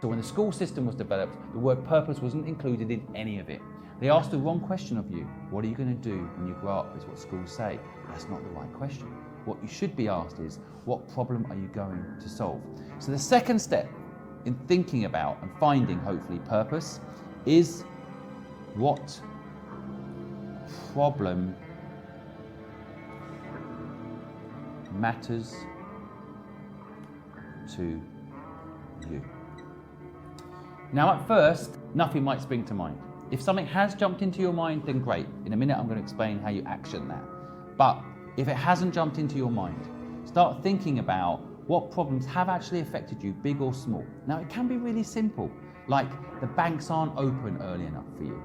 So when the school system was developed, the word purpose wasn't included in any of it. They asked the wrong question of you. What are you going to do when you grow up, is what schools say. That's not the right question. What you should be asked is, what problem are you going to solve? So the second step in thinking about and finding, hopefully, purpose is, what problem matters to you? Now, at first, nothing might spring to mind. If something has jumped into your mind, then great. In a minute, I'm going to explain how you action that. But if it hasn't jumped into your mind, start thinking about what problems have actually affected you, big or small. Now, it can be really simple, like the banks aren't open early enough for you,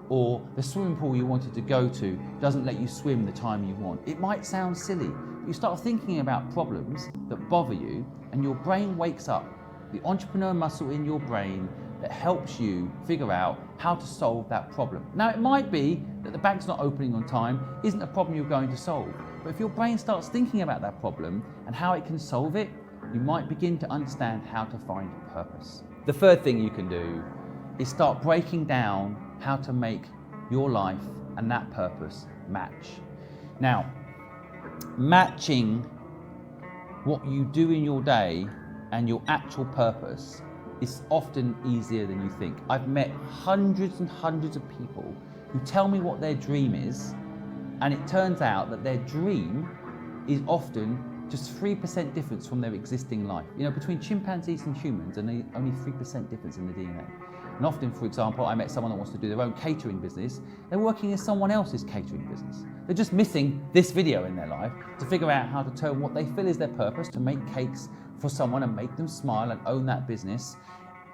or the swimming pool you wanted to go to doesn't let you swim the time you want. It might sound silly. You start thinking about problems that bother you, and your brain wakes up. The entrepreneur muscle in your brain that helps you figure out how to solve that problem. Now, it might be that the bank's not opening on time isn't a problem you're going to solve, but if your brain starts thinking about that problem and how it can solve it, you might begin to understand how to find purpose. The third thing you can do is start breaking down how to make your life and that purpose match. Now, matching what you do in your day and your actual purpose is often easier than you think. I've met hundreds and hundreds of people who tell me what their dream is, and it turns out that their dream is often just 3% difference from their existing life. You know, between chimpanzees and humans, and only 3% difference in the DNA. And often, for example, I met someone that wants to do their own catering business. They're working in someone else's catering business. They're just missing this video in their life to figure out how to turn what they feel is their purpose, to make cakes for someone and make them smile and own that business,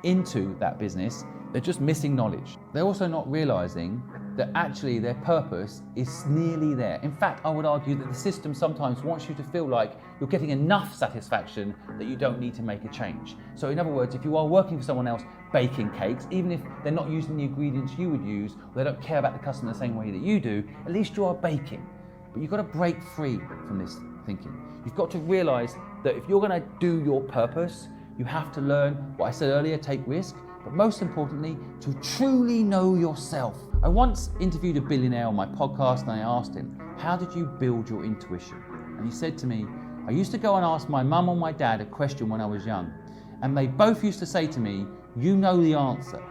into that business. They're just missing knowledge. They're also not realizing that actually their purpose is nearly there. In fact, I would argue that the system sometimes wants you to feel like you're getting enough satisfaction that you don't need to make a change. So in other words, if you are working for someone else baking cakes, even if they're not using the ingredients you would use, or they don't care about the customer the same way that you do, at least you are baking. But you've got to break free from this thinking. You've got to realize that if you're going to do your purpose, you have to learn what I said earlier, take risk, but most importantly, to truly know yourself. I once interviewed a billionaire on my podcast and I asked him, how did you build your intuition? And he said to me, I used to go and ask my mum or my dad a question when I was young, and they both used to say to me, you know the answer.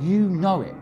You know it.